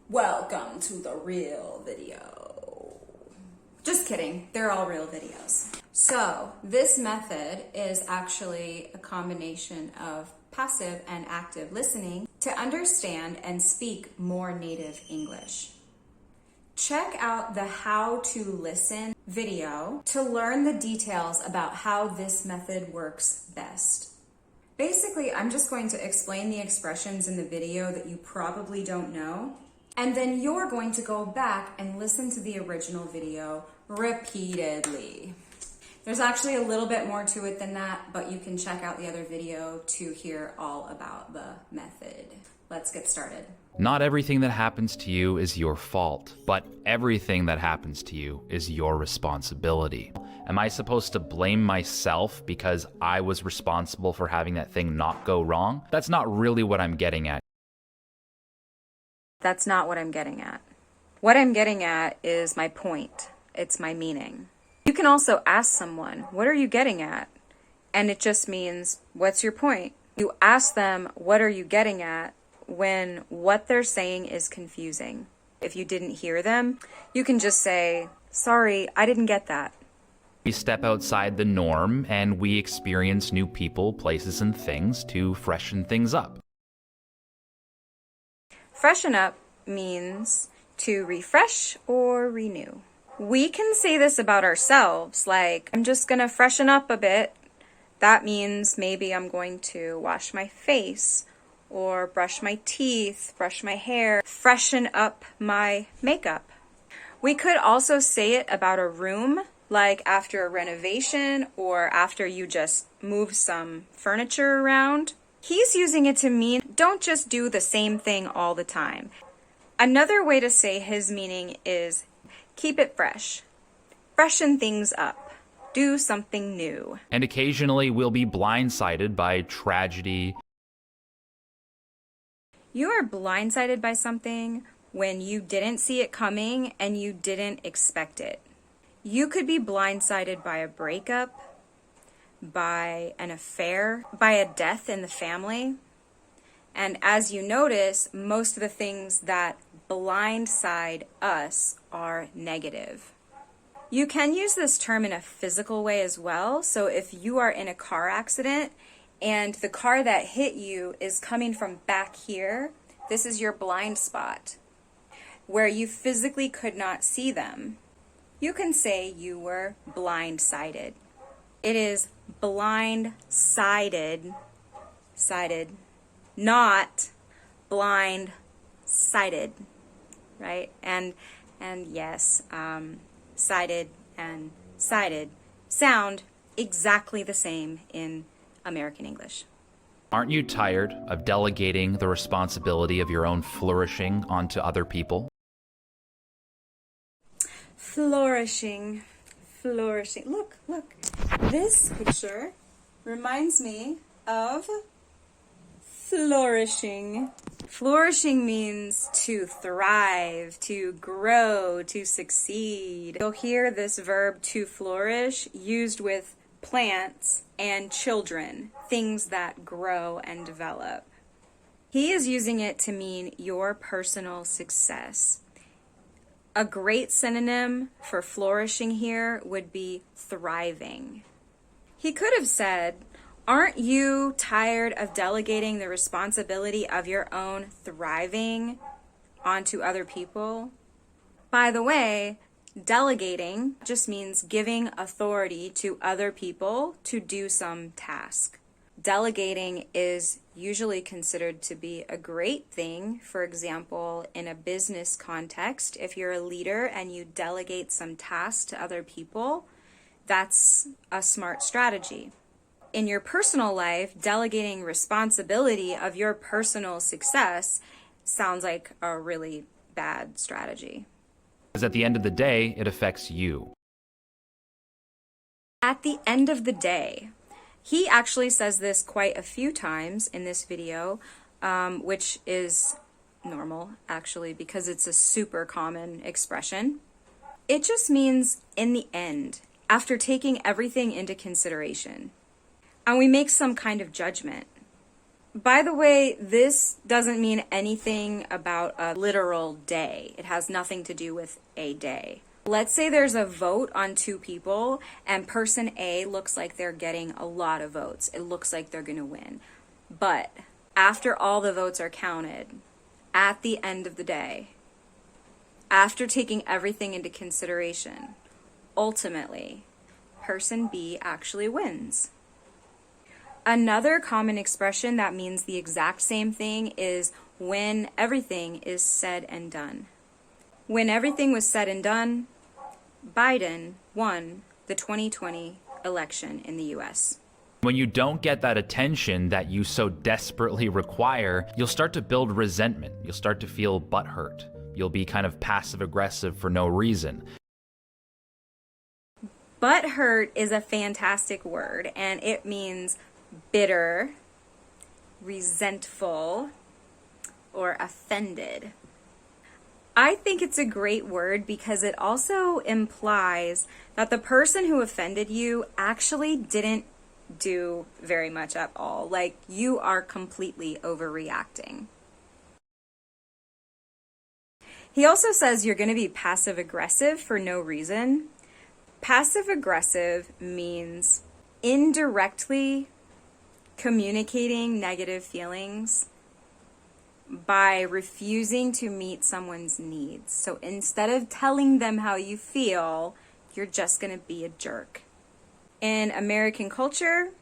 Welcome to the real video. Just kidding, they're all real videos. So this method is actually a combination of passive and active listening to understand and speak more native English. Check out the How to Listen video to learn the details about how this method works best. Basically, I'm just going to explain the expressions in the video that you probably don't know, and then you're going to go back and listen to the original video repeatedly. There's actually a little bit more to it than that, but you can check out the other video to hear all about the method. Let's get started. Not everything that happens to you is your fault, but everything that happens to you is your responsibility. Am I supposed to blame myself because I was responsible for having that thing not go wrong? That's not really what I'm getting at. That's not what I'm getting at. What I'm getting at is my point. It's my meaning. You can also ask someone, what are you getting at? And it just means, what's your point? You ask them, what are you getting at, when what they're saying is confusing. If you didn't hear them, you can just say, sorry, I didn't get that. We step outside the norm and we experience new people, places, and things to freshen things up. Freshen up means to refresh or renew. We can say this about ourselves, like, I'm just gonna freshen up a bit. That means maybe I'm going to wash my face or brush my teeth, brush my hair, freshen up my makeup. We could also say it about a room, like after a renovation or after you just move some furniture around. He's using it to mean don't just do the same thing all the time. Another way to say his meaning is keep it fresh. Freshen things up. Do something new. And occasionally we'll be blindsided by tragedy. You are blindsided by something when you didn't see it coming and you didn't expect it. You could be blindsided by a breakup, by an affair, by a death in the family. And as you notice, most of the things that blindside us are negative. You can use this term in a physical way as well. So if you are in a car accident and the car that hit you is coming from back here, this is your blind spot, where you physically could not see them. You can say you were blindsided. It is blindsided, not blind-sighted, right? And yes, sighted and sighted sound exactly the same in American English. Aren't you tired of delegating the responsibility of your own flourishing onto other people? Flourishing. Look. This picture reminds me of flourishing. Flourishing means to thrive, to grow, to succeed. You'll hear this verb to flourish used with plants and children, things that grow and develop. He is using it to mean your personal success. A great synonym for flourishing here would be thriving. He could have said, aren't you tired of delegating the responsibility of your own thriving onto other people? By the way, delegating just means giving authority to other people to do some task. Delegating is usually considered to be a great thing. For example, in a business context, if you're a leader and you delegate some tasks to other people, that's a smart strategy. In your personal life, delegating responsibility of your personal success sounds like a really bad strategy. Because at the end of the day, it affects you. At the end of the day, he actually says this quite a few times in this video, which is normal, actually, because it's a super common expression. It just means in the end, after taking everything into consideration. And we make some kind of judgment. By the way, this doesn't mean anything about a literal day. It has nothing to do with a day. Let's say there's a vote on two people and person A looks like they're getting a lot of votes. It looks like they're going to win. But after all the votes are counted, at the end of the day, after taking everything into consideration, ultimately, person B actually wins. Another common expression that means the exact same thing is when everything is said and done. When everything was said and done, Biden won the 2020 election in the US. When you don't get that attention that you so desperately require, you'll start to build resentment. You'll start to feel butthurt. You'll be kind of passive-aggressive for no reason. Butthurt is a fantastic word, and it means bitter, resentful, or offended. I think it's a great word because it also implies that the person who offended you actually didn't do very much at all. Like, you are completely overreacting. He also says you're going to be passive-aggressive for no reason. Passive-aggressive means indirectly communicating negative feelings by refusing to meet someone's needs. So instead of telling them how you feel, you're just going to be a jerk. In American culture,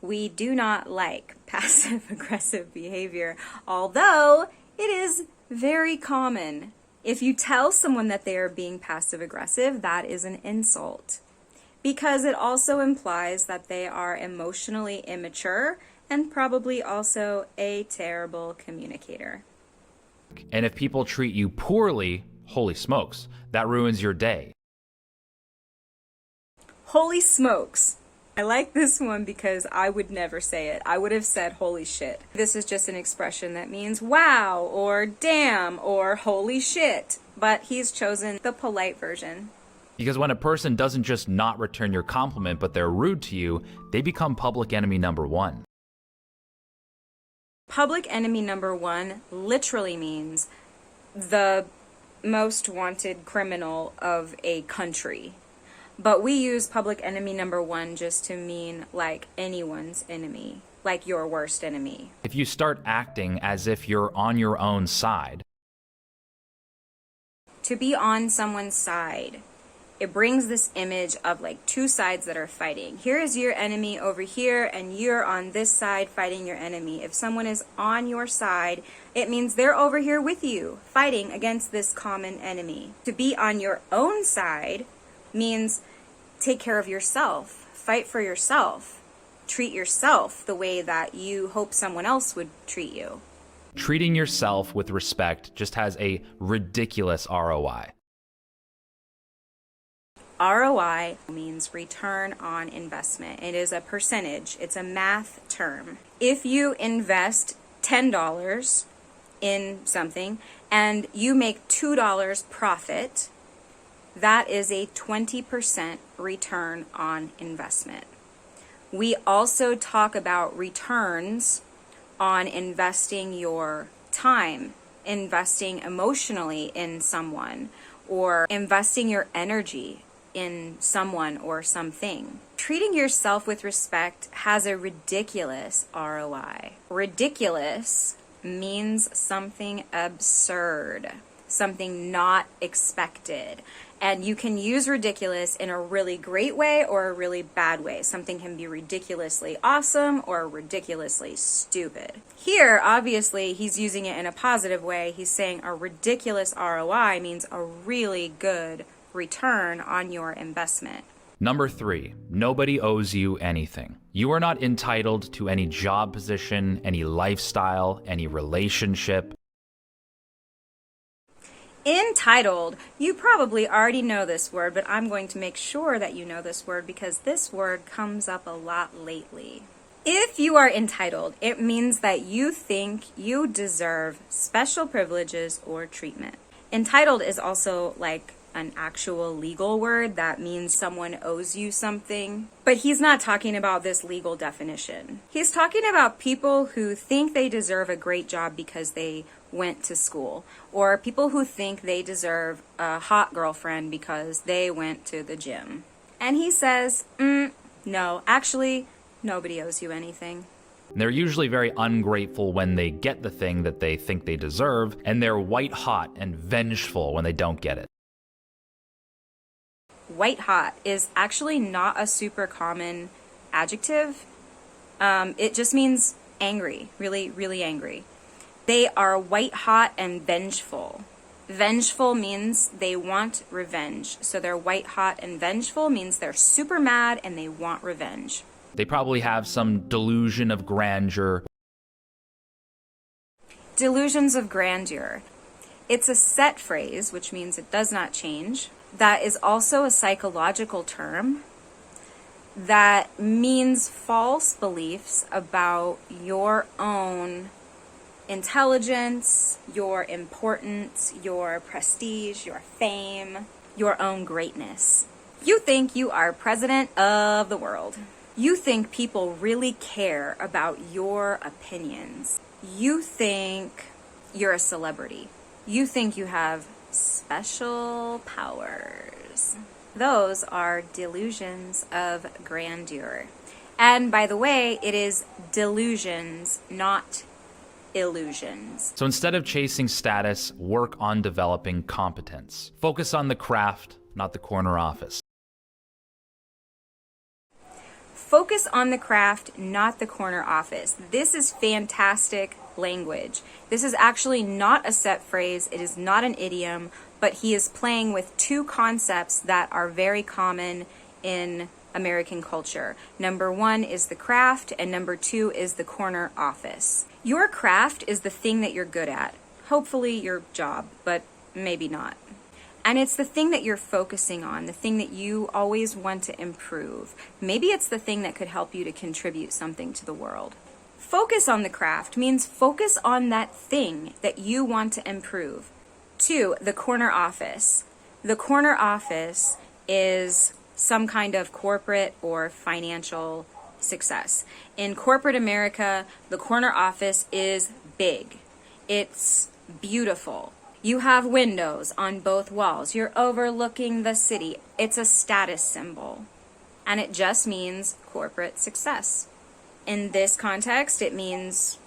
we do not like passive-aggressive behavior, although it is very common. If you tell someone that they are being passive-aggressive, that is an insult, because it also implies that they are emotionally immature and probably also a terrible communicator. And if people treat you poorly, holy smokes, that ruins your day. Holy smokes. I like this one because I would never say it. I would have said holy shit. This is just an expression that means wow or damn or holy shit, but he's chosen the polite version. Because when a person doesn't just not return your compliment, but they're rude to you, they become public enemy number one. Public enemy number one literally means the most wanted criminal of a country. But we use public enemy number one just to mean like anyone's enemy, like your worst enemy. If you start acting as if you're on your own side. To be on someone's side, it brings this image of like two sides that are fighting. Here is your enemy over here, and you're on this side fighting your enemy. If someone is on your side, it means they're over here with you, fighting against this common enemy. To be on your own side means take care of yourself, fight for yourself, treat yourself the way that you hope someone else would treat you. Treating yourself with respect just has a ridiculous ROI. ROI means return on investment. It is a percentage. It's a math term. If you invest $10 in something and you make $2 profit, that is a 20% return on investment. We also talk about returns on investing your time, investing emotionally in someone, or investing your energy in someone or something. Treating yourself with respect has a ridiculous ROI. Ridiculous means something absurd, something not expected. And you can use ridiculous in a really great way or a really bad way. Something can be ridiculously awesome or ridiculously stupid. Here, obviously, he's using it in a positive way. He's saying a ridiculous ROI means a really good return on your investment. Number 3, nobody owes you anything. You are not entitled to any job position, any lifestyle, any relationship. Entitled, you probably already know this word, but I'm going to make sure that you know this word because this word comes up a lot lately. If you are entitled, it means that you think you deserve special privileges or treatment. Entitled is also like an actual legal word that means someone owes you something. But he's not talking about this legal definition. He's talking about people who think they deserve a great job because they went to school, or people who think they deserve a hot girlfriend because they went to the gym. And he says, no, actually, nobody owes you anything. They're usually very ungrateful when they get the thing that they think they deserve, and they're white hot and vengeful when they don't get it. White hot is actually not a super common adjective. It just means angry, really, really angry. They are white hot and vengeful. Vengeful means they want revenge. So they're white hot and vengeful means they're super mad and they want revenge. They probably have some delusion of grandeur. Delusions of grandeur. It's a set phrase, which means it does not change. That is also a psychological term that means false beliefs about your own intelligence, your importance, your prestige, your fame, your own greatness. You think you are president of the world. You think people really care about your opinions. You think you're a celebrity. You think you have special powers. Those are delusions of grandeur. And by the way, it is delusions, not illusions. So instead of chasing status, work on developing competence. Focus on the craft, not the corner office. Focus on the craft, not the corner office. This is fantastic language. This is actually not a set phrase. It is not an idiom, but he is playing with two concepts that are very common in American culture. Number one is the craft, and number two is the corner office. Your craft is the thing that you're good at. Hopefully your job, but maybe not. And it's the thing that you're focusing on, the thing that you always want to improve. Maybe it's the thing that could help you to contribute something to the world. Focus on the craft means focus on that thing that you want to improve. Two, the corner office. The corner office is some kind of corporate or financial success. In corporate America, the corner office is big. It's beautiful. You have windows on both walls. You're overlooking the city. It's a status symbol. And it just means corporate success. In this context, it means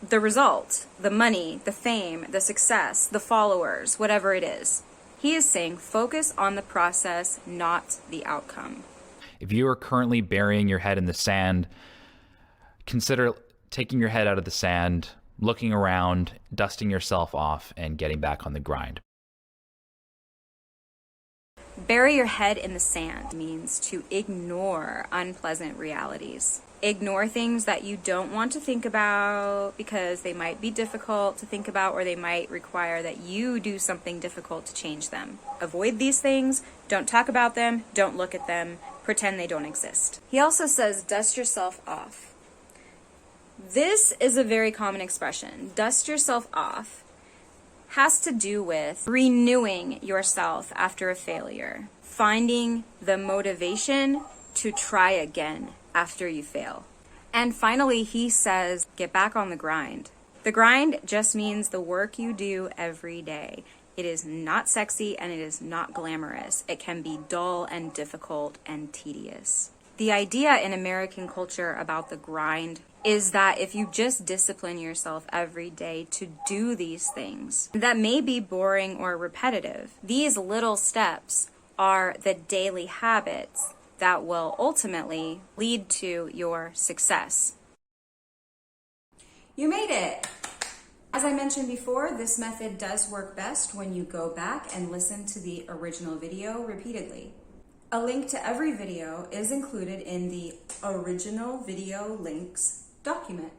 the result, the money, the fame, the success, the followers, whatever it is. He is saying focus on the process, not the outcome. If you are currently burying your head in the sand, consider taking your head out of the sand, looking around, dusting yourself off, and getting back on the grind. Bury your head in the sand means to ignore unpleasant realities. Ignore things that you don't want to think about because they might be difficult to think about, or they might require that you do something difficult to change them. Avoid these things, don't talk about them, don't look at them, pretend they don't exist. He also says, dust yourself off. This is a very common expression. Dust yourself off has to do with renewing yourself after a failure, finding the motivation to try again after you fail. And finally, he says, get back on the grind. The grind just means the work you do every day. It is not sexy and it is not glamorous. It can be dull and difficult and tedious. The idea in American culture about the grind is that if you just discipline yourself every day to do these things that may be boring or repetitive, these little steps are the daily habits that will ultimately lead to your success. You made it! As I mentioned before, this method does work best when you go back and listen to the original video repeatedly. A link to every video is included in the original video links document.